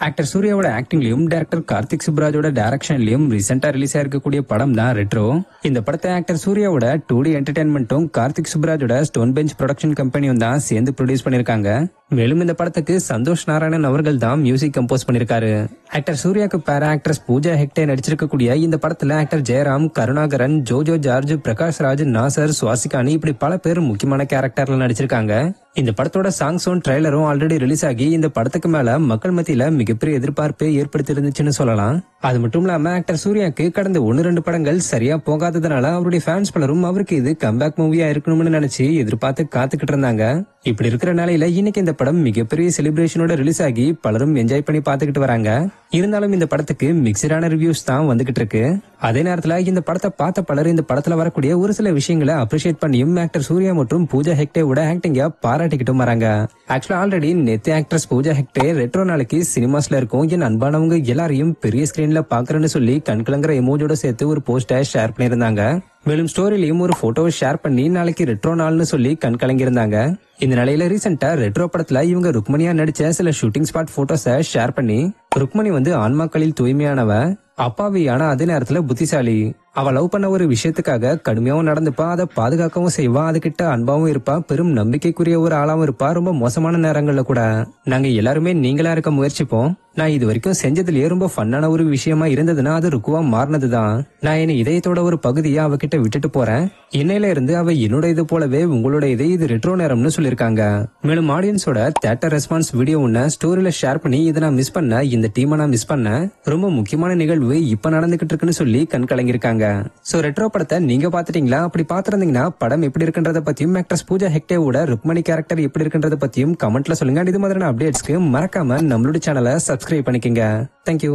Actor சூர்யாவோட ஆக்டிங்லயும் director Karthik சுப்ராஜோட டைரக்ஷன்லயும் ரீசெண்டா release ஆயிருக்கக்கூடிய படம் தான் ரெட்ரோ. இந்த படத்தை ஆக்டர் சூர்யாவோட 2D என்டர்டைன்மெண்ட்டும் கார்த்திக் சுப்ராஜோட ஸ்டோன் பெஞ்ச் ப்ரொடக்ஷன் கம்பெனியும் தான் சேர்ந்து ப்ரொடியூஸ் பண்ணிருக்காங்க. மேலும் இந்த படத்துக்கு சந்தோஷ் நாராயணன் அவர்கள் தான் மியூசிக் கம்போஸ் பண்ணிருக்காரு. ஆக்டர் சூர்யாக்கு பேர ஆக்ட்ரஸ் பூஜா ஹெக்டே நடிச்சிருக்கக்கூடிய இந்த படத்துல ஆக்டர் ஜெயராம், கருணாகரன், ஜோஜோ ஜார்ஜ், பிரகாஷ் ராஜ், நாசர், சுவாசிகானி இப்படி பல பேர் முக்கியமான கேரக்டர்ல நடிச்சிருக்காங்க. இந்த படத்தோட சாங்ஸும் ட்ரைலரும் ஆல்ரெடி ரிலீஸ் ஆகி இந்த படத்துக்கு மேல மக்கள் மத்தியில மிகப்பெரிய எதிர்பார்ப்பை ஏற்படுத்தி இருந்துச்சுன்னு சொல்லலாம். அது மட்டும் இல்லாம ஆக்டர் சூர்யாக்கு கடந்த 1-2 படங்கள் சரியா போகாததுனால அவருடைய ஃபேன்ஸ் பலரும் அவருக்கு இது கம்பேக் மூவியா இருக்கணும்னு நினைச்சு எதிர்பார்த்து காத்துக்கிட்டு இருந்தாங்க. இப்படி இருக்கிற நிலையில இன்னைக்கு இந்த படம் மிகப்பெரிய செலிப்ரேஷனோட ரிலீஸ் ஆகி பலரும் என்ஜாய் பண்ணி பாத்துக்கிட்டு வராங்க. இருந்தாலும் இந்த படத்துக்கு மிக்சடான ரிவ்யூஸ் தான் வந்துகிட்டு இருக்கு. அதே நேரத்துல இந்த படத்தை பார்த்த பலர் இந்த படத்துல வரக்கூடிய ஒரு சில விஷயங்களை அப்ரிஷியேட் பண்ணியும் ஆக்டர் சூர்யா மற்றும் பூஜா ஹெக்டேவோட ஆக்டிங்க பாராட்டிக்கிட்டும் வராங்க. ஆக்சுவலா ஆல்ரெடி நேத்து ஆக்ட்ரஸ் பூஜா ஹெக்டே ரெட்ரோ நாளைக்கு சினிமாஸ்ல இருக்கும் என் அன்பானவங்க எல்லாரையும் பெரிய ஸ்கிரீன்ல பாக்குறேன்னு சொல்லி கண்கலங்கிற எமோஜோட சேர்த்து ஒரு போஸ்டர் ஷேர் பண்ணிருந்தாங்க. மேலும் ஸ்டோரிலையும் ஒரு போட்டோ ஷேர் பண்ணி நாளைக்கு ரெட்ரோ நாள்னு சொல்லி கண் கலங்கிருந்தாங்க. இந்த நிலையில ரீசெண்டா ரெட்ரோ படத்துல இவங்க ருக்மணியா நடிச்ச சில ஷூட்டிங் ஸ்பாட் போட்டோஸ ஷேர் பண்ணி ருக்மணி ஆன்மாக்களில் தூய்மையானவ, அப்பாவியான அதே நேரத்துல புத்திசாலி. அவ லவ் பண்ண ஒரு விஷயத்துக்காக கடுமையாவும் நடந்துப்பா, அதை பாதுகாக்கவும் செய்வா, அதுகிட்ட அன்பாவும் இருப்பா, பெரும் நம்பிக்கைக்குரிய ஒரு ஆளாவும் இருப்பா. ரொம்ப மோசமான நேரங்கள்ல கூட நாங்க எல்லாருமே நீங்களா இருக்க முயற்சிப்போம். நான் இது வரைக்கும் செஞ்சதுலயே ரொம்ப ஃபன்னான ஒரு விஷயமா இருந்ததுன்னா அது ருக்குவா மாறினதுதான். நான் என் இதயத்தோட ஒரு பகுதியை அவகிட்ட விட்டுட்டு போறேன். இன்னையில இருந்து அவ என்னோட இது போலவே உங்களோட இது ரெட்ரோ நேரம்னு சொல்லிருக்காங்க. மேலும் ஆடியன்ஸோட தியேட்டர் ரெஸ்பான்ஸ் வீடியோ ஒண்ணு ஸ்டோரியில ஷேர் பண்ணி இதை நான் மிஸ் பண்ண, இந்த டீமை நான் மிஸ் பண்ண, ரொம்ப முக்கியமான நிகழ்வு இப்ப நடந்துகிட்டு இருக்குன்னு சொல்லி கண் கலங்கிருக்காங்க. சோ ரெட்ரோ படத்தை நீங்க பாத்துட்டீங்களா? அப்படி பாத்துருந்தீங்கன்னா படம் எப்படி இருக்குன்றத பத்தியும் ஆக்ட்ரஸ் பூஜா ஹெக்டேவோட ருக்மணி கேரக்டர் எப்படி இருக்குன்றத பத்தியும் கமெண்ட்ல சொல்லுங்க. இது மாதிரியான அப்டேட்ஸ்க்கு மறக்காம நம்மளோட சேனலை சப்ஸ்கிரைப் பண்ணிக்கங்க. தேங்க்யூ.